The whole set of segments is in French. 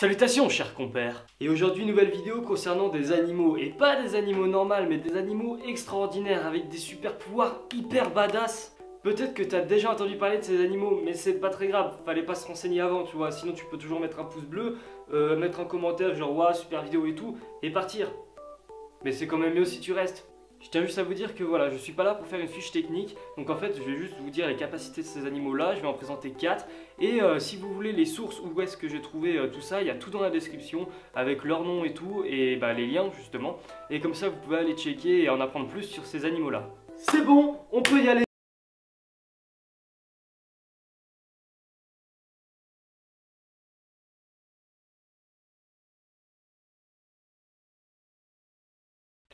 Salutations chers compères. Et aujourd'hui nouvelle vidéo concernant des animaux. Et pas des animaux normaux mais des animaux extraordinaires avec des super pouvoirs hyper badass. Peut-être que t'as déjà entendu parler de ces animaux mais c'est pas très grave. Fallait pas se renseigner avant tu vois. Sinon tu peux toujours mettre un pouce bleu, mettre un commentaire genre waouh super vidéo et tout et partir. Mais c'est quand même mieux si tu restes. Je tiens juste à vous dire que voilà, je suis pas là pour faire une fiche technique. Donc en fait, je vais juste vous dire les capacités de ces animaux-là. Je vais en présenter 4. Et si vous voulez les sources où est-ce que j'ai trouvé tout ça, il y a tout dans la description avec leur nom et tout. Et bah, les liens justement. Et comme ça, vous pouvez aller checker et en apprendre plus sur ces animaux-là. C'est bon, on peut y aller.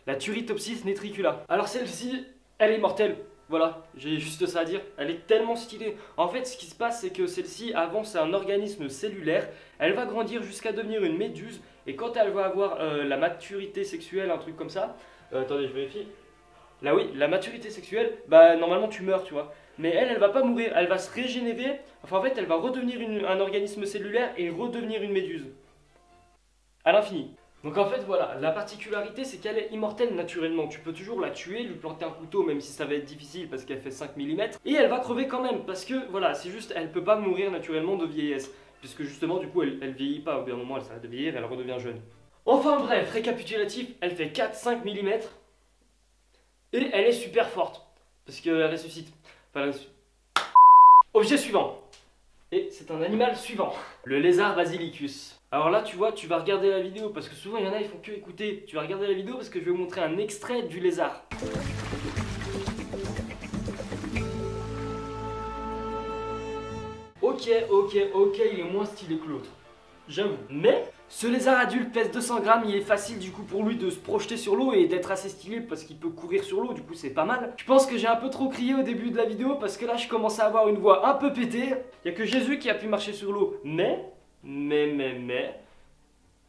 La Turritopsis nitricula. Alors celle-ci, elle est mortelle. Voilà, j'ai juste ça à dire. Elle est tellement stylée. En fait, ce qui se passe, c'est que celle-ci, avant, c'est un organisme cellulaire. Elle va grandir jusqu'à devenir une méduse. Et quand elle va avoir la maturité sexuelle, un truc comme ça... attendez, je vérifie. Là oui, la maturité sexuelle, bah normalement tu meurs, tu vois. Mais elle va pas mourir. Elle va se régénérer. Enfin, en fait, elle va redevenir un organisme cellulaire et redevenir une méduse. À l'infini. Donc en fait voilà, la particularité c'est qu'elle est immortelle naturellement. Tu peux toujours la tuer, lui planter un couteau même si ça va être difficile parce qu'elle fait 5 mm. Et elle va crever quand même parce que voilà, c'est juste, elle peut pas mourir naturellement de vieillesse. Puisque justement du coup elle vieillit pas, au bout d'un moment elle s'arrête de vieillir et elle redevient jeune. Enfin bref, récapitulatif, elle fait 4-5 mm. Et elle est super forte. Parce qu'elle ressuscite. Enfin, elle ressuscite. Objet suivant. Et c'est un animal suivant. Le lézard basilicus. Alors là tu vois, tu vas regarder la vidéo parce que souvent il y en a ils font que écouter. Tu vas regarder la vidéo parce que je vais vous montrer un extrait du lézard. Ok, il est moins stylé que l'autre. J'avoue. Mais ce lézard adulte pèse 200 grammes, il est facile du coup pour lui de se projeter sur l'eau et d'être assez stylé parce qu'il peut courir sur l'eau, du coup c'est pas mal. Je pense que j'ai un peu trop crié au début de la vidéo parce que là je commence à avoir une voix un peu pétée. Il n'y a que Jésus qui a pu marcher sur l'eau. Mais...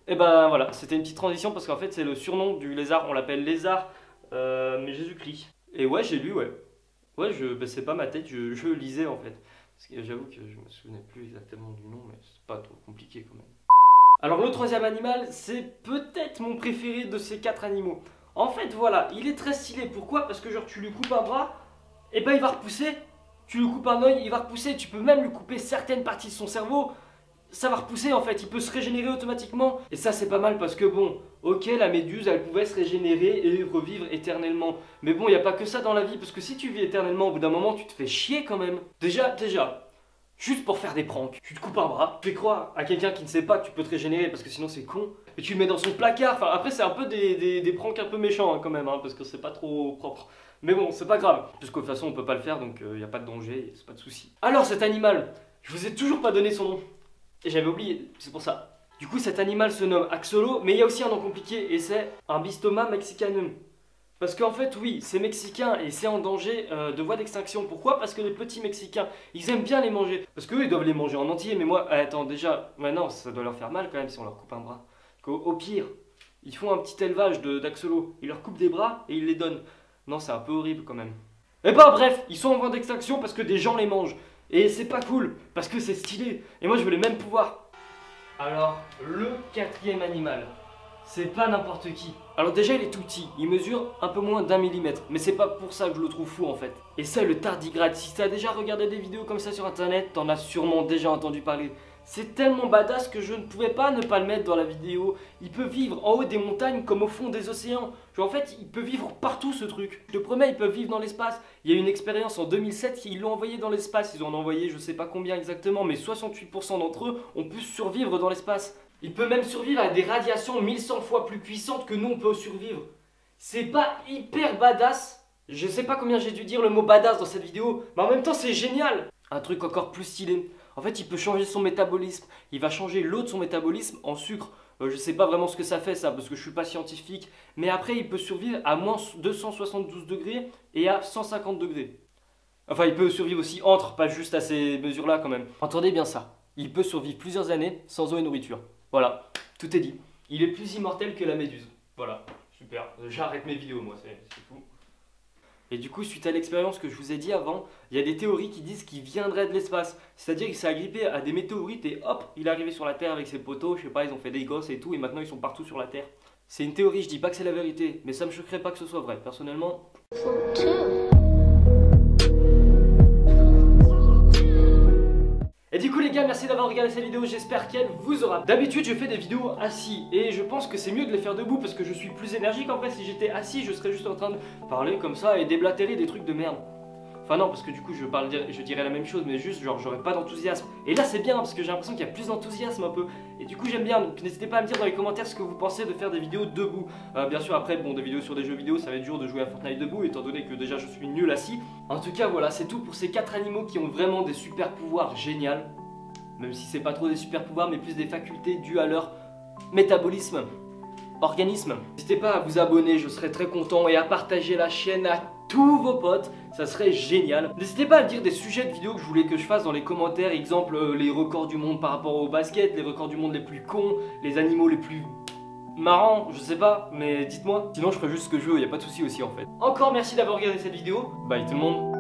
Et ben voilà, c'était une petite transition parce qu'en fait c'est le surnom du lézard, on l'appelle lézard, mais Jésus-Christ. Et ouais, j'ai lu, ouais. Ouais, bah, c'est pas ma tête, je lisais en fait. Parce que j'avoue que je me souvenais plus exactement du nom, mais c'est pas trop compliqué quand même. Alors le troisième animal, c'est peut-être mon préféré de ces 4 animaux. En fait voilà, il est très stylé, pourquoi? Parce que genre tu lui coupes un bras, et ben il va repousser. Tu lui coupes un œil, il va repousser, tu peux même lui couper certaines parties de son cerveau. Ça va repousser en fait, il peut se régénérer automatiquement. Et ça c'est pas mal parce que bon, ok la méduse elle pouvait se régénérer et revivre éternellement. Mais bon, il n'y a pas que ça dans la vie parce que si tu vis éternellement, au bout d'un moment tu te fais chier quand même. Déjà, juste pour faire des pranks, tu te coupes un bras, tu fais croire à quelqu'un qui ne sait pas que tu peux te régénérer parce que sinon c'est con. Et tu le mets dans son placard, enfin après c'est un peu des pranks un peu méchants hein, quand même hein, parce que c'est pas trop propre. Mais bon, c'est pas grave, puisque de toute façon on peut pas le faire donc il n'y a pas de danger, c'est pas de souci. Alors cet animal, je vous ai toujours pas donné son nom. Et j'avais oublié, c'est pour ça. Du coup cet animal se nomme Axolo, mais il y a aussi un nom compliqué et c'est un Bistoma mexicanum. Parce qu'en fait oui, c'est mexicain et c'est en danger de voie d'extinction. Pourquoi? Parce que les petits mexicains, ils aiment bien les manger. Parce qu'eux ils doivent les manger en entier, mais moi, attends déjà, maintenant ça doit leur faire mal quand même si on leur coupe un bras. Au pire, ils font un petit élevage d'Axolo, ils leur coupent des bras et ils les donnent. Non, c'est un peu horrible quand même. Et bah bref, ils sont en voie d'extinction parce que des gens les mangent. Et c'est pas cool, parce que c'est stylé. Et moi je veux les mêmes pouvoirs. Alors, le quatrième animal, c'est pas n'importe qui. Alors déjà il est tout petit, il mesure un peu moins d'1 millimètre. Mais c'est pas pour ça que je le trouve fou en fait. Et c'est le tardigrade. Si t'as déjà regardé des vidéos comme ça sur internet, t'en as sûrement déjà entendu parler. C'est tellement badass que je ne pouvais pas ne pas le mettre dans la vidéo. Il peut vivre en haut des montagnes comme au fond des océans. Genre en fait, il peut vivre partout ce truc. Je te promets, ils peuvent vivre dans l'espace. Il y a une expérience en 2007, ils l'ont envoyé dans l'espace. Ils en ont envoyé je sais pas combien exactement, mais 68% d'entre eux ont pu survivre dans l'espace. Il peut même survivre à des radiations 1100 fois plus puissantes que nous on peut survivre. C'est pas hyper badass? Je sais pas combien j'ai dû dire le mot badass dans cette vidéo, mais en même temps c'est génial. Un truc encore plus stylé. En fait, il peut changer son métabolisme. Il va changer l'eau de son métabolisme en sucre. Je sais pas vraiment ce que ça fait ça, parce que je suis pas scientifique. Mais après, il peut survivre à moins 272 degrés et à 150 degrés. Enfin, il peut survivre aussi entre, pas juste à ces mesures-là quand même. Entendez bien ça. Il peut survivre plusieurs années sans eau et nourriture. Voilà, tout est dit. Il est plus immortel que la méduse. Voilà, super. J'arrête mes vidéos, moi, c'est fou. Et du coup, suite à l'expérience que je vous ai dit avant, il y a des théories qui disent qu'il viendrait de l'espace. C'est-à-dire qu'il s'est agrippé à des météorites et hop, il est arrivé sur la Terre avec ses potos, je sais pas, ils ont fait des gosses et tout, et maintenant ils sont partout sur la Terre. C'est une théorie, je dis pas que c'est la vérité, mais ça me choquerait pas que ce soit vrai, personnellement. Et du coup les gars, merci d'avoir regardé cette vidéo, j'espère qu'elle vous aura. D'habitude je fais des vidéos assis et je pense que c'est mieux de les faire debout parce que je suis plus énergique. En vrai si j'étais assis je serais juste en train de parler comme ça et déblatérer des trucs de merde. Enfin non, parce que du coup je dirais la même chose mais juste genre j'aurais pas d'enthousiasme. Et là c'est bien parce que j'ai l'impression qu'il y a plus d'enthousiasme un peu. Et du coup j'aime bien, donc n'hésitez pas à me dire dans les commentaires ce que vous pensez de faire des vidéos debout. Bien sûr après bon, des vidéos sur des jeux vidéo ça va être dur de jouer à Fortnite debout étant donné que déjà je suis nul assis. En tout cas voilà, c'est tout pour ces 4 animaux qui ont vraiment des super pouvoirs géniaux. Même si c'est pas trop des super pouvoirs mais plus des facultés dues à leur métabolisme, organisme. N'hésitez pas à vous abonner, je serais très content, et à partager la chaîne à tous vos potes, ça serait génial. N'hésitez pas à me dire des sujets de vidéos que je voulais que je fasse dans les commentaires, exemple les records du monde par rapport au basket, les records du monde les plus cons, les animaux les plus marrants, je sais pas, mais dites-moi. Sinon je ferai juste ce que je veux, y a pas de souci aussi en fait. Encore merci d'avoir regardé cette vidéo, bye tout le monde.